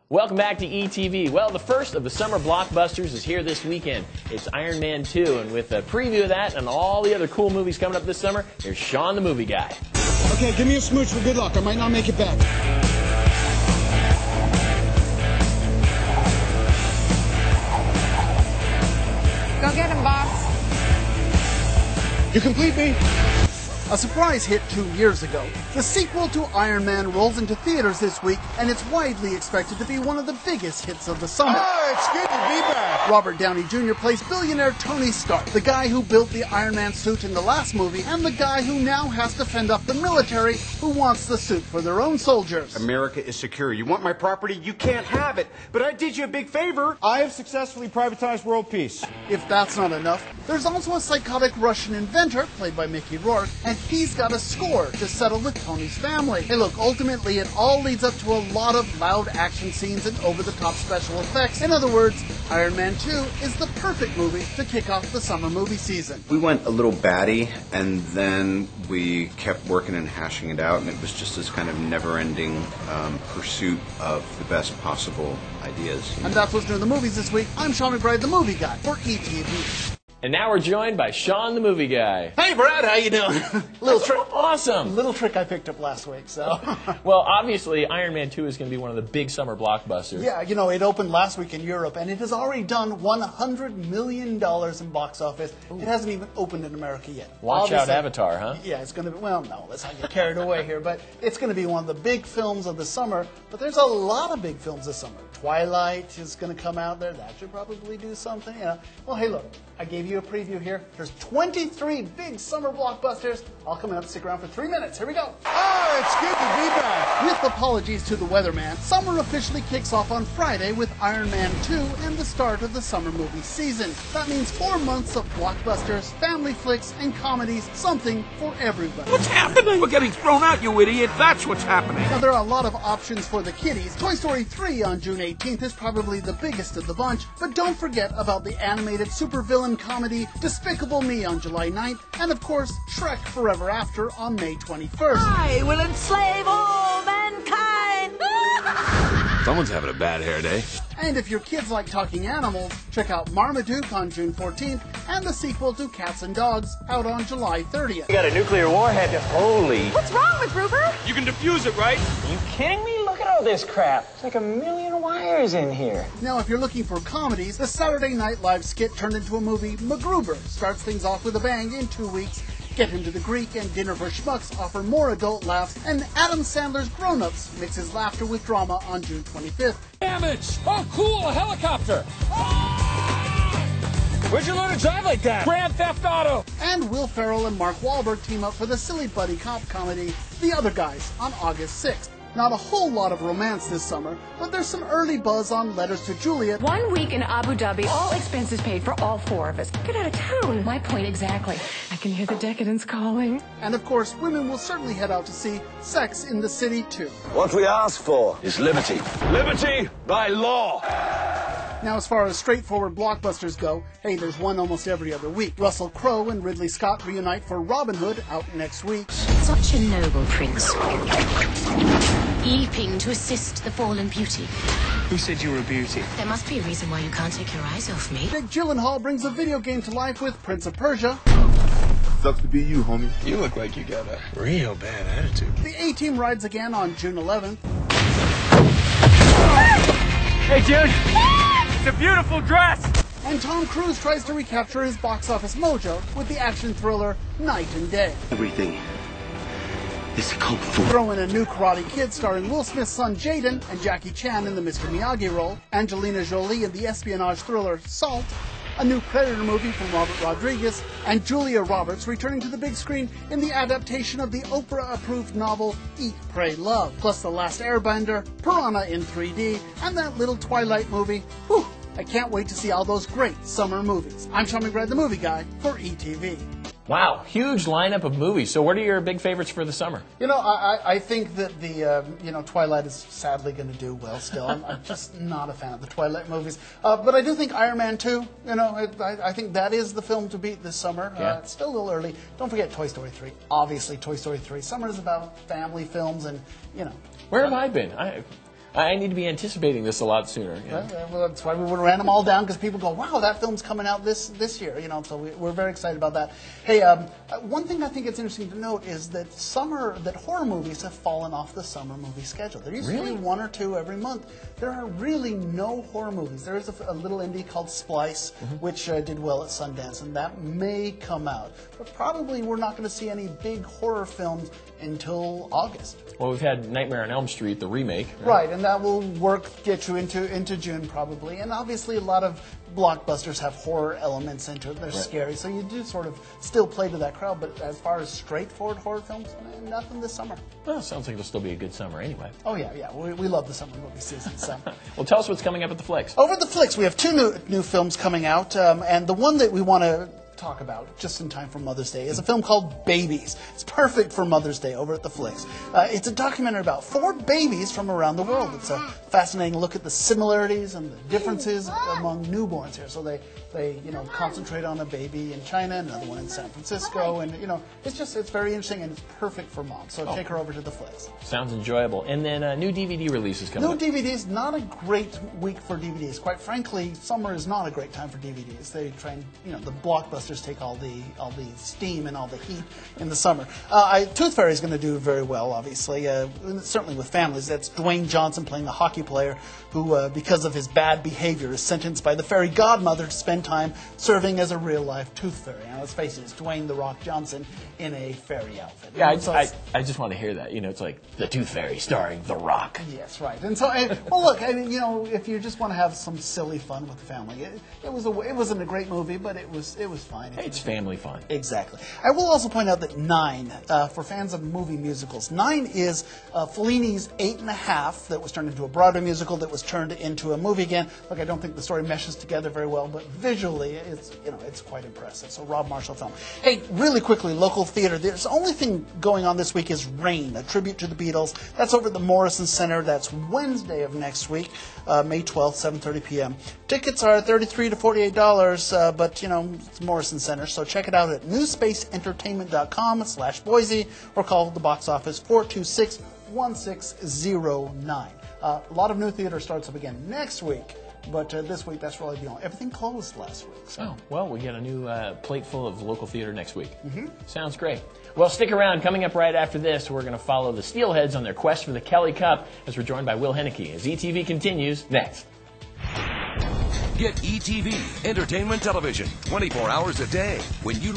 Welcome back to ETV. Well, the first of the summer blockbusters is here this weekend. It's Iron Man 2, and with a preview of that and all the other cool movies coming up this summer, here's Sean the Movie Guy. Okay, give me a smooch for good luck. I might not make it back. Go get him, boss. You complete me? A surprise hit 2 years ago. The sequel to Iron Man rolls into theaters this week, and it's widely expected to be one of the biggest hits of the summer. Oh, it's good to be back. Robert Downey Jr. plays billionaire Tony Stark, the guy who built the Iron Man suit in the last movie, and the guy who now has to fend off the military who wants the suit for their own soldiers. America is secure. You want my property? You can't have it. But I did you a big favor. I have successfully privatized world peace. If that's not enough, there's also a psychotic Russian inventor, played by Mickey Rourke, and he's got a score to settle with Tony's family. Hey look, ultimately it all leads up to a lot of loud action scenes and over-the-top special effects. In other words, Iron Man 2 is the perfect movie to kick off the summer movie season. We went a little batty, and then we kept working and hashing it out, and it was just this kind of never-ending pursuit of the best possible ideas. And that's what's new in the movies this week. I'm Sean McBride, the Movie Guy, for ETV. And now we're joined by Sean the Movie Guy. Hey Brad, how you doing? Little trick. Awesome. Little trick I picked up last week, so. Well, obviously, Iron Man 2 is going to be one of the big summer blockbusters. Yeah, you know, it opened last week in Europe, and it has already done $100 million in box office. Ooh. It hasn't even opened in America yet. Watch out, Avatar, huh? Yeah, it's going to be, well, no, let's not get carried away here, but it's going to be one of the big films of the summer, but there's a lot of big films this summer. Twilight is going to come out there. That should probably do something. You know. Well, hey, look, I gave you a preview here. There's 23 big summer blockbusters all coming up. Stick around for 3 minutes. Here we go. Oh, it's good to be back. With apologies to the weatherman, summer officially kicks off on Friday with Iron Man 2 and the start of the summer movie season. That means 4 months of blockbusters, family flicks, and comedies, something for everybody. What's happening? We're getting thrown out, you idiot. That's what's happening. Now, there are a lot of options for the kiddies. Toy Story 3 on June 18th is probably the biggest of the bunch, but don't forget about the animated supervillain comedy Despicable Me on July 9th, and of course, Shrek Forever After on May 21st. I will enslave all mankind! Someone's having a bad hair day. And if your kids like talking animals, check out Marmaduke on June 14th, and the sequel to Cats and Dogs out on July 30th. You got a nuclear warhead. Holy. What's wrong with Gruber? You can defuse it, right? Are you kidding me? Look at all this crap. It's like a million wires in here. Now, if you're looking for comedies, the Saturday Night Live skit turned into a movie, MacGruber, starts things off with a bang in 2 weeks. Get Him to the Greek and Dinner for Schmucks offer more adult laughs, and Adam Sandler's Grown Ups mixes laughter with drama on June 25th. Damage! Oh, cool, a helicopter! Where'd you learn to drive like that? Grand Theft Auto! And Will Ferrell and Mark Wahlberg team up for the silly buddy cop comedy The Other Guys on August 6th. Not a whole lot of romance this summer, but there's some early buzz on Letters to Juliet. 1 week in Abu Dhabi, all expenses paid for all 4 of us. Get out of town. My point exactly. I can hear the decadence calling. And of course, women will certainly head out to see Sex in the City too. What we ask for is liberty. Liberty by law. Now, as far as straightforward blockbusters go, hey, there's one almost every other week. Russell Crowe and Ridley Scott reunite for Robin Hood out next week. Such a noble prince, leaping to assist the fallen beauty. Who said you were a beauty? There must be a reason why you can't take your eyes off me. Jake Gyllenhaal brings a video game to life with Prince of Persia. Sucks to be you, homie. You look like you got a real bad attitude. The A-Team rides again on June 11th. Hey, June. It's a beautiful dress. And Tom Cruise tries to recapture his box office mojo with the action thriller Night and Day. Everything is kung fu. Throw in a new Karate Kid starring Will Smith's son Jaden and Jackie Chan in the Mr. Miyagi role, Angelina Jolie in the espionage thriller Salt, a new Predator movie from Robert Rodriguez, and Julia Roberts returning to the big screen in the adaptation of the Oprah-approved novel Eat, Pray, Love, plus The Last Airbender, Piranha in 3D, and that little Twilight movie. Whew, I can't wait to see all those great summer movies. I'm Sean McBride, the Movie Guy, for ETV. Wow, huge lineup of movies. So what are your big favorites for the summer? You know, I think that the, Twilight is sadly going to do well still. I'm just not a fan of the Twilight movies. But I do think Iron Man 2, I think that is the film to beat this summer. Yeah. It's still a little early. Don't forget Toy Story 3. Obviously, Toy Story 3. Summer is about family films and, Where have I been? I need to be anticipating this a lot sooner. Well, that's why we would ran them all down, because people go, wow, that film's coming out this year. So we're very excited about that. Hey, one thing I think it's interesting to note is that horror movies have fallen off the summer movie schedule. There used to be one or two every month. There are really no horror movies. There is a little indie called Splice, which did well at Sundance, and that may come out. But probably we're not going to see any big horror films until August. Well, we've had Nightmare on Elm Street, the remake. Right, and that will get you into June probably. And obviously a lot of blockbusters have horror elements into it. They're scary, so you do sort of still play to that crowd. But as far as straightforward horror films, nothing this summer. Well, sounds like it'll still be a good summer anyway. Oh, yeah. We love the summer movie season. So. Well, tell us what's coming up at the Flicks. Over at the Flicks, we have two new films coming out, and the one that we want to talk about just in time for Mother's Day is a film called Babies. It's perfect for Mother's Day over at the Flicks. It's a documentary about 4 babies from around the world. It's a fascinating look at the similarities and the differences among newborns here. So they concentrate on a baby in China, another one in San Francisco, and it's very interesting, and it's perfect for moms. So take her over to the Flicks. Sounds enjoyable. And then new DVD releases coming up. New DVDs, not a great week for DVDs. Quite frankly, summer is not a great time for DVDs. They try and the blockbusters take all the steam and all the heat in the summer. Tooth Fairy is going to do very well, obviously, certainly with families. That's Dwayne Johnson playing the hockey player who, because of his bad behavior, is sentenced by the fairy godmother to spend time serving as a real-life Tooth Fairy. Now, let's face it, it's Dwayne "The Rock" Johnson in a fairy outfit. Yeah, I just want to hear that. It's like the Tooth Fairy starring The Rock. Yes, right. And so, well, look, if you just want to have some silly fun with the family, it wasn't a great movie, but it was fine. Hey, it's family fun. Exactly. I will also point out that 9, for fans of movie musicals, 9 is Fellini's 8.5 that was turned into a Broadway musical that was turned into a movie again. Look, I don't think the story meshes together very well, but visually, it's quite impressive. So, Rob Marshall film. Hey, really quickly, local theater. The only thing going on this week is Rain, a tribute to the Beatles. That's over at the Morrison Center. That's Wednesday of next week, May 12th, 7:30 p.m. Tickets are $33 to $48, but it's Morrison Center, so check it out at newspaceentertainment.com/Boise or call the box office 426-1609. A lot of new theater starts up again next week, but this week that's really the only. Everything closed last week. So. Oh, well, we get a new plate full of local theater next week. Sounds great. Well, stick around. Coming up right after this, we're going to follow the Steelheads on their quest for the Kelly Cup as we're joined by Will Henneke as ETV continues next. Get ETV Entertainment Television 24 hours a day when you